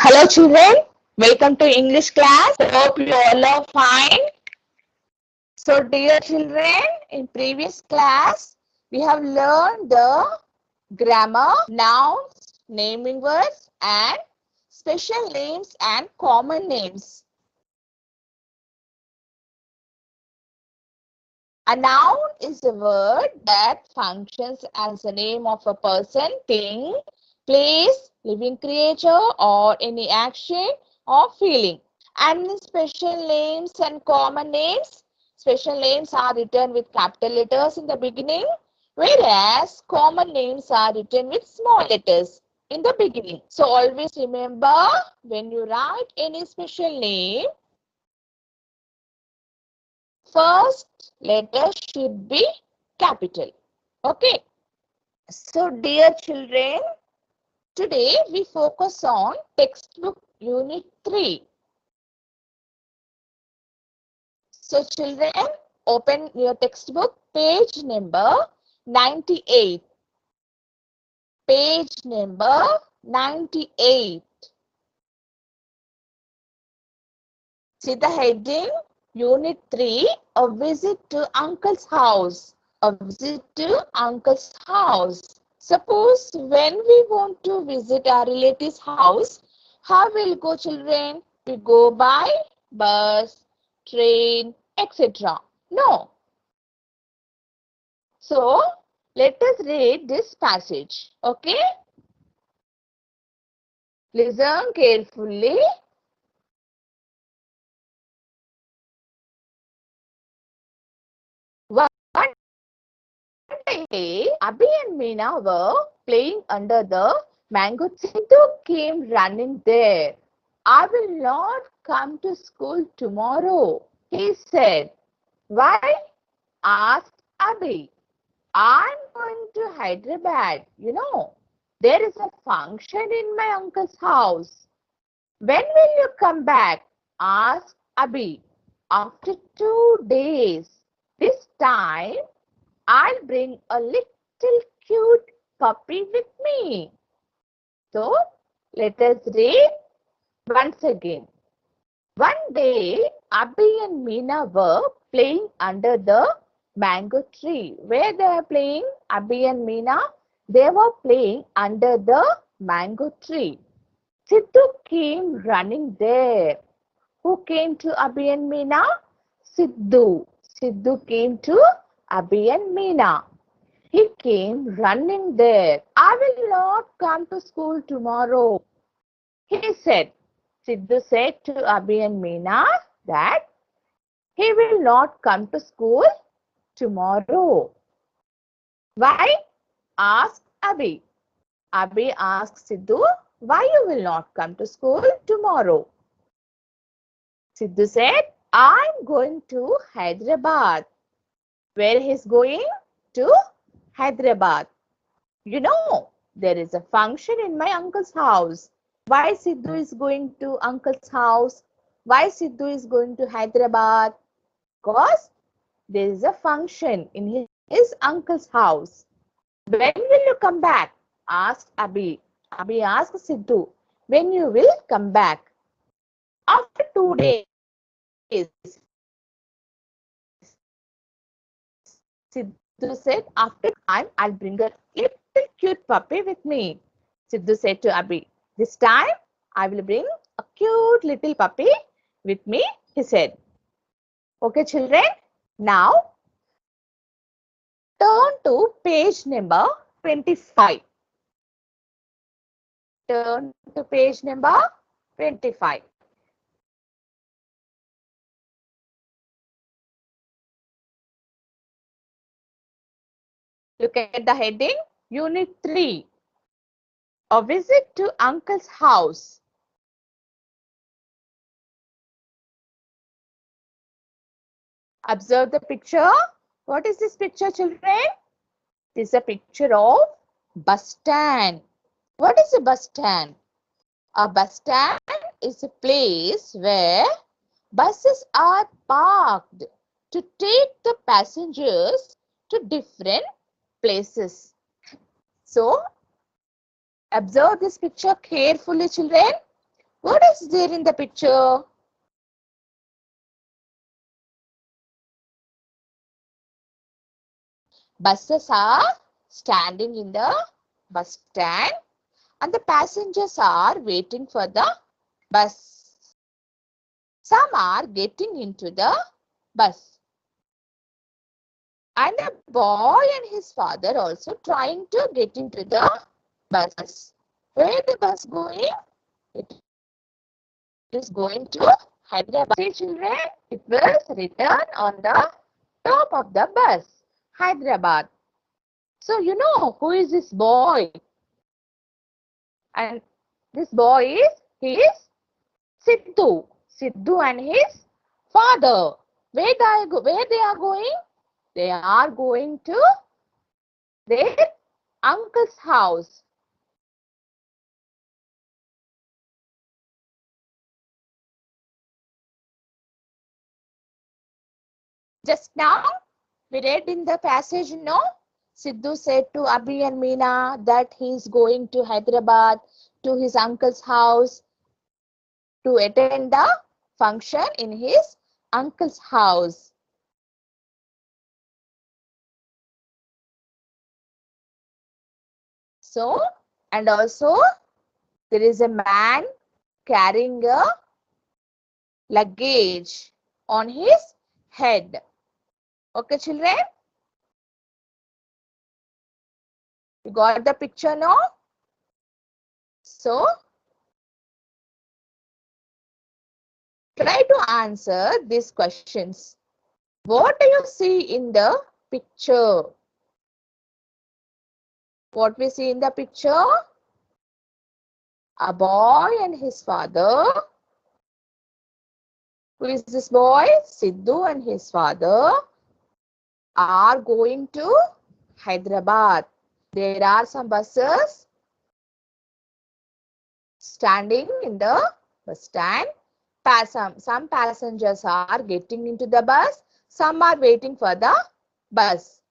Hello children, welcome to English class. Hope you all are fine. So dear children, in previous class we have learned the grammar, nouns, naming words and special names and common names. A noun is a word that functions as the name of a person, thing, place, living creature or any action or feeling. And special names and common names. Special names are written with capital letters in the beginning, whereas common names are written with small letters in the beginning. So always remember, when you write any special name, first letter should be capital. Okay. So dear children, today we focus on textbook unit 3. So children, open your textbook, page number 98. Page number 98. See the heading, Unit 3, a visit to uncle's house. A visit to uncle's house. Suppose when we want to visit our relative's house, how will go children? We go by bus, train, etc. No. So, let us read this passage. Okay? Listen carefully. One day, Abhi and Meena were playing under the mango tree. Sidhu came running there. I will not come to school tomorrow, he said. Why? Asked Abhi. I'm going to Hyderabad, There is a function in my uncle's house. When will you come back? Asked Abhi. After 2 days. This time, I'll bring a little cute puppy with me. So, let us read once again. One day, Abhi and Meena were playing under the mango tree. Where they are playing? Abhi and Meena, they were playing under the mango tree. Sidhu came running there. Who came to Abhi and Meena? Sidhu. Sidhu came to Abhi and Meena. He came running there. I will not come to school tomorrow, he said. Sidhu said to Abhi and Meena that he will not come to school tomorrow. Why? Asked Abhi. Abhi asked Sidhu, why you will not come to school tomorrow? Sidhu said, I'm going to Hyderabad. Where he is going? To Hyderabad. There is a function in my uncle's house. Why Sidhu is going to uncle's house? Why Sidhu is going to Hyderabad? Because there is a function in his uncle's house. When will you come back? Asked Abhi. Abhi asked Sidhu, when you will come back? After 2 days. Sidhu said, after time, I'll bring a little cute puppy with me. Sidhu said to Abhi, this time I will bring a cute little puppy with me, he said. Okay, children. Now, turn to page number 25. Turn to page number 25. Look at the heading, Unit 3. A visit to uncle's house. Observe the picture. What is this picture, children? It is a picture of bus stand. What is a bus stand? A bus stand is a place where buses are parked to take the passengers to different places. So, observe this picture carefully, children. What is there in the picture? Buses are standing in the bus stand and the passengers are waiting for the bus. Some are getting into the bus. And a boy and his father also trying to get into the bus. Where the bus going? It is going to Hyderabad. See children, it was written on the top of the bus, Hyderabad. So you know who is this boy? And this boy he is Siddu. Siddu and his father. Where they are going? They are going to their uncle's house. Just now we read in the passage, no? Siddu said to Abhi and Meena that he is going to Hyderabad to his uncle's house to attend the function in his uncle's house. So, and also there is a man carrying a luggage on his head. Okay, children? You got the picture now? So, try to answer these questions. What do you see in the picture? What we see in the picture? A boy and his father. Who is this boy? Siddu and his father are going to Hyderabad. There are some buses standing in the bus stand. Some passengers are getting into the bus. Some are waiting for the bus.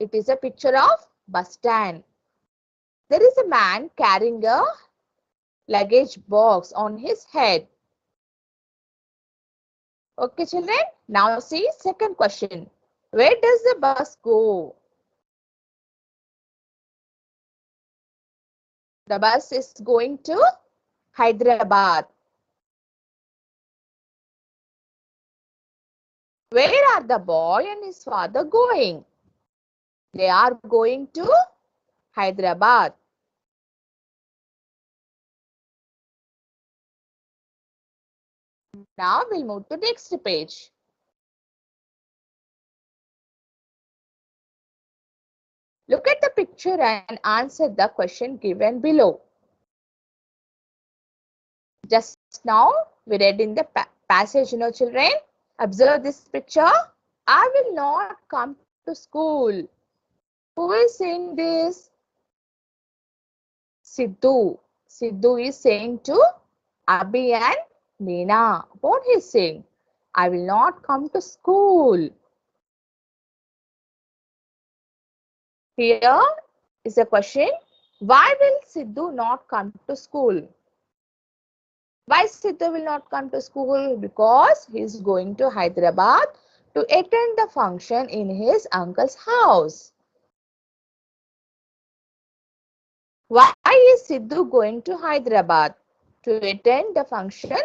It is a picture of bus stand. There is a man carrying a luggage box on his head. Okay, children. Now see second question. Where does the bus go? The bus is going to Hyderabad. Where are the boy and his father going? They are going to Hyderabad. Now we'll move to next page. Look at the picture and answer the question given below. Just now we read in the passage, you know, children. Observe this picture. I will not come to school. Who is saying this? Siddu. Siddu is saying to Abhi and Meena. What he is saying? I will not come to school. Here is a question. Why will Siddu not come to school? Why Siddu will not come to school? Because he is going to Hyderabad to attend the function in his uncle's house. Why is Siddu going to Hyderabad? To attend the function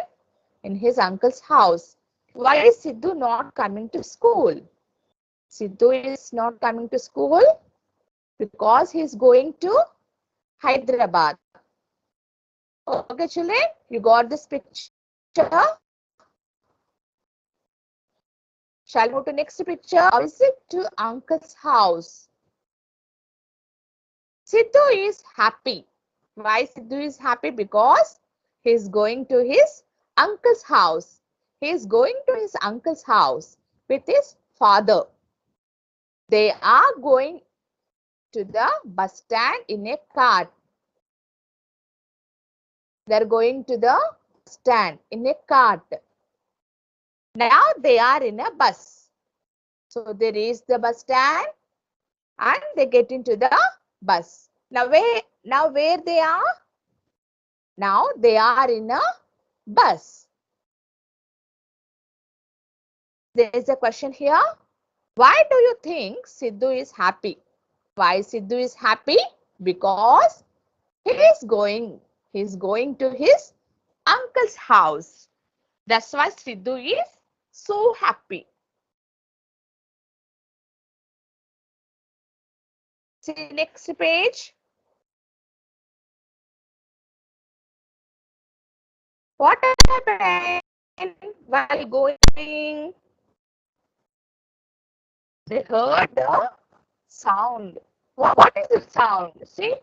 in his uncle's house. Why is Siddu not coming to school? Siddu is not coming to school because he is going to Hyderabad. Okay, children, you got this picture? Shall we move to next picture? Visit to uncle's house. Siddu is happy. Why Siddu is happy? Because he is going to his uncle's house. He is going to his uncle's house with his father. They are going to the bus stand in a cart. They are going to the stand in a cart. Now they are in a bus. So they reach the bus stand and they get into the bus. Now where they are? Now they are in a bus. There is a question here. Why do you think Sidhu is happy? Why Sidhu is happy? Because he's going to his uncle's house. That's why Sidhu is so happy. See next page. What happened while going? They heard the sound. What is the sound? See?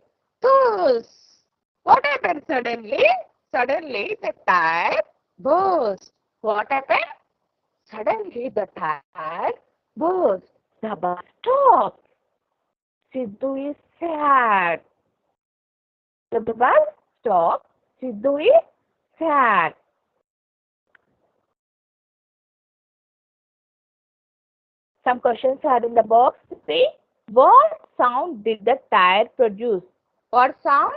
Thus. What happened suddenly? Suddenly the tire burst. What happened? Suddenly the tire burst. The bus stopped. Sidhu is sad. The bus stopped. Sidhu is sad. Some questions are in the box. See, what sound did the tire produce? What sound?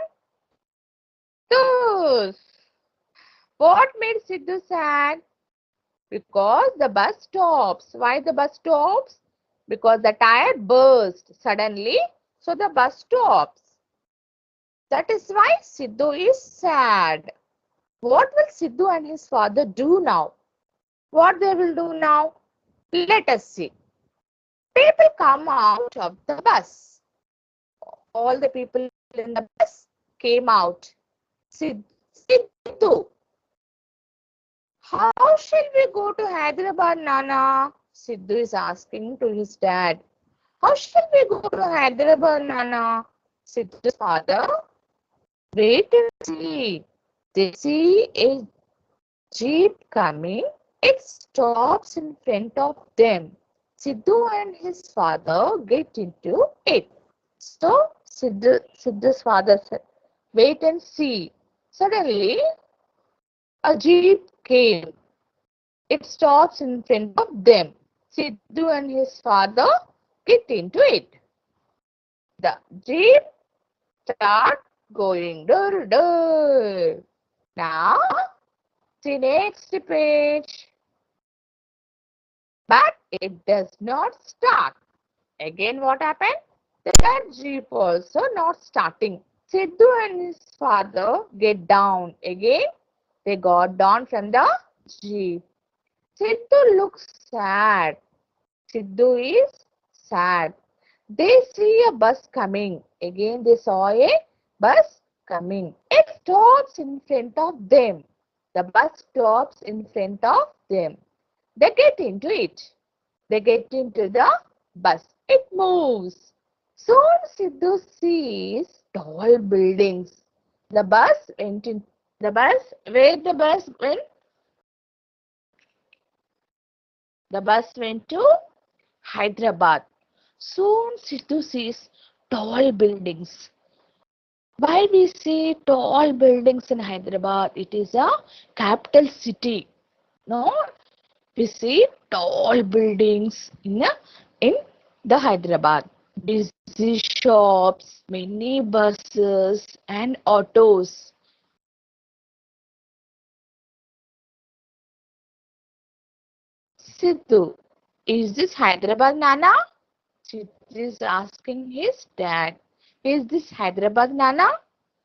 Thus. What made Sidhu sad? Because the bus stops. Why the bus stops? Because the tire burst suddenly, so the bus stops. That is why Sidhu is sad. What will Sidhu and his father do now? What they will do now? Let us see. People come out of the bus. All the people in the bus came out. Sidhu, how shall we go to Hyderabad, Nana? Sidhu is asking to his dad. How shall we go to Hyderabad, Nana? Sidhu's father, wait and see. They see a jeep coming. It stops in front of them. Sidhu and his father get into it. So Sidhu's father said, wait and see. Suddenly, a jeep came. It stops in front of them. Sidhu and his father get into it. The jeep start going. Dur, dur. Now, see next page. But it does not start. Again, what happened? That jeep also not starting. Sidhu and his father get down. Again, they got down from the jeep. Sidhu looks sad. Sidhu is sad. They see a bus coming. Again, they saw a bus coming. It stops in front of them. The bus stops in front of them. They get into it. They get into the bus. It moves. Soon Sidhu sees tall buildings. The bus went in. The bus, where the bus went? The bus went to Hyderabad. Soon Sidhu sees tall buildings. Why we see tall buildings in Hyderabad? It is a capital city. No, we see tall buildings in the Hyderabad. Busy shops, many buses and autos. Sidhu, is this Hyderabad, Nana? Sidhu is asking his dad. Is this Hyderabad, Nana?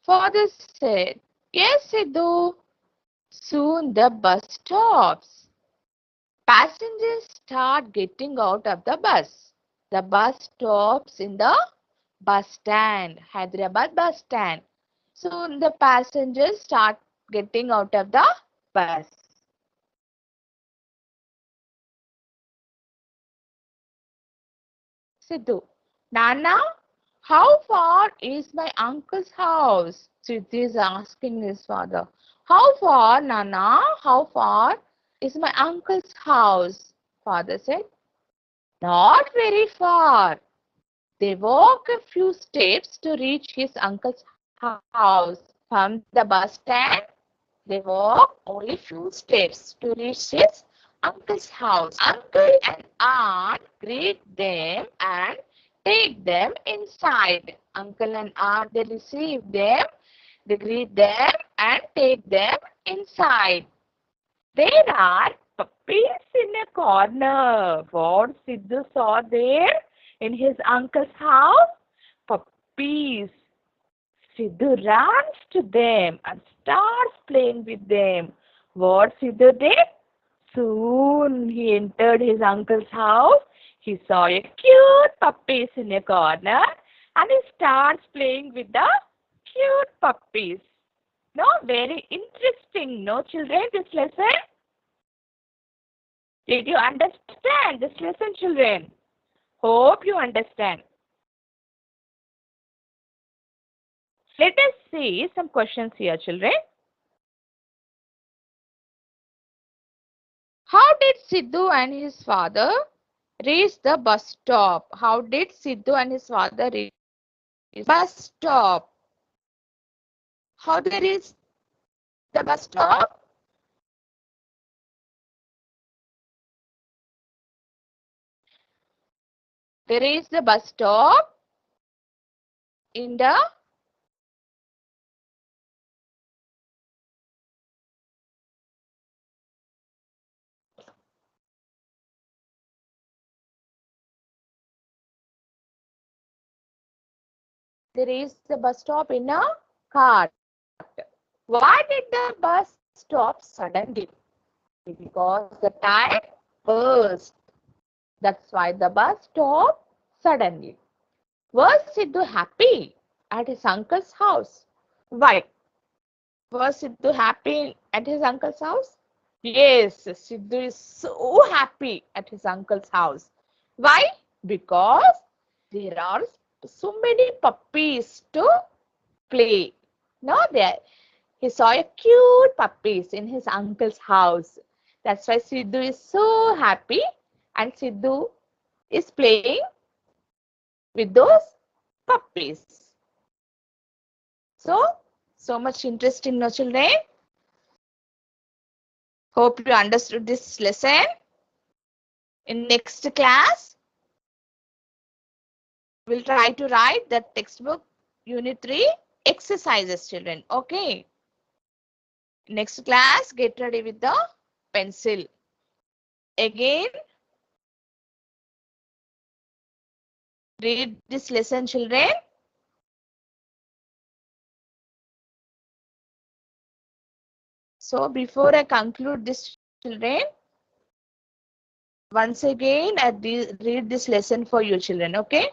Father said, yes, Sidhu. Soon the bus stops. Passengers start getting out of the bus. The bus stops in the bus stand, Hyderabad bus stand. Soon the passengers start getting out of the bus. Sidhu, Nana, how far is my uncle's house? Sidhu is asking his father. How far, Nana? How far is my uncle's house? Father said, not very far. They walk a few steps to reach his uncle's house. From the bus stand, they walk only few steps to reach his uncle's house. Uncle and aunt greet them and take them inside. Uncle and aunt, they receive them, they greet them and take them inside. There are puppies in a corner. What Sidhu saw there in his uncle's house? Puppies. Sidhu runs to them and starts playing with them. What Sidhu did? Soon he entered his uncle's house. He saw a cute puppies in a corner and he starts playing with the cute puppies. No, very interesting, no children, this lesson? Did you understand this lesson, children? Hope you understand. Let us see some questions here, children. How did Sidhu and his father reach the bus stop? How did Sidhu and his father reach the bus stop? How they reach the bus stop? They reach the bus stop in the bus stop in a cart. Why did the bus stop suddenly? Because the tire burst. That's why the bus stopped suddenly. Was Sidhu happy at his uncle's house? Why? Was Sidhu happy at his uncle's house? Yes, Sidhu is so happy at his uncle's house. Why? Because there are so many puppies to play. No, there. He saw a cute puppies in his uncle's house. That's why Sidhu is so happy and Sidhu is playing with those puppies. So much interesting, no children? Hope you understood this lesson. In next class, we'll try to write the textbook unit 3 exercises, children. Okay. Next class, get ready with the pencil. Again, read this lesson, children. So before I conclude this, children, once again I read this lesson for you, children. Okay.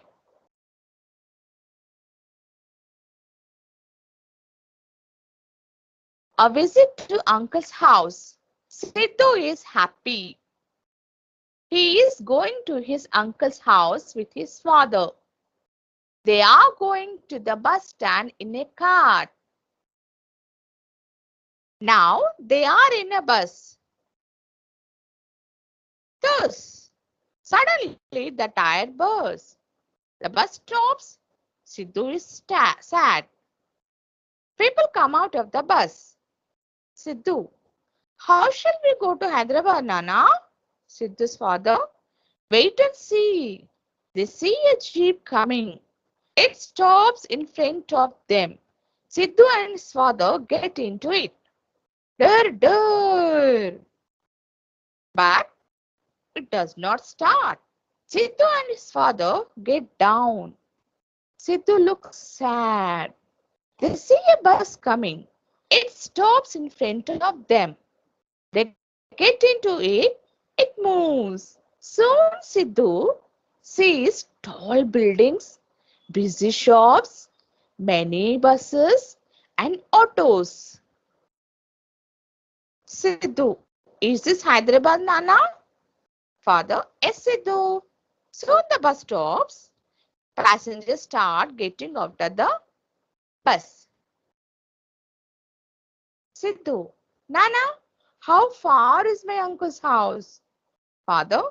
A visit to uncle's house. Sidhu is happy. He is going to his uncle's house with his father. They are going to the bus stand in a cart. Now they are in a bus. Thus, suddenly the tire bursts. The bus stops. Sidhu is sad. People come out of the bus. Sidhu, how shall we go to Hyderabad, Nana? Sidhu's father, wait and see. They see a jeep coming. It stops in front of them. Sidhu and his father get into it. Dur. But it does not start. Sidhu and his father get down. Sidhu looks sad. They see a bus coming. It stops in front of them. They get into it. It moves. Soon Sidhu sees tall buildings, busy shops, many buses and autos. Sidhu, is this Hyderabad, Nana? Father, yes, Sidhu. Soon the bus stops. Passengers start getting out of the bus. Sidhu, Nana, how far is my uncle's house? Father,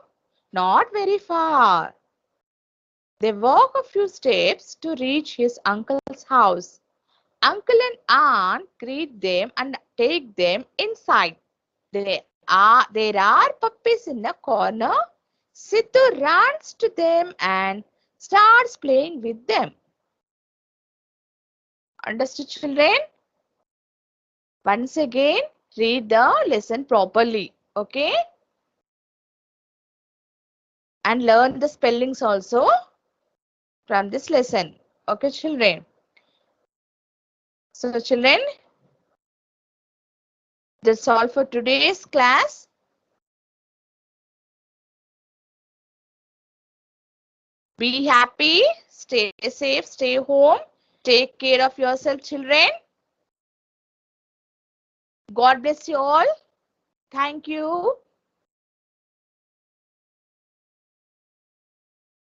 not very far. They walk a few steps to reach his uncle's house. Uncle and aunt greet them and take them inside. There are puppies in the corner. Sidhu runs to them and starts playing with them. Understood, children? Once again, read the lesson properly. Okay? And learn the spellings also from this lesson. Okay, children? So, children, that's all for today's class. Be happy, stay safe, stay home. Take care of yourself, children. God bless you all. Thank you.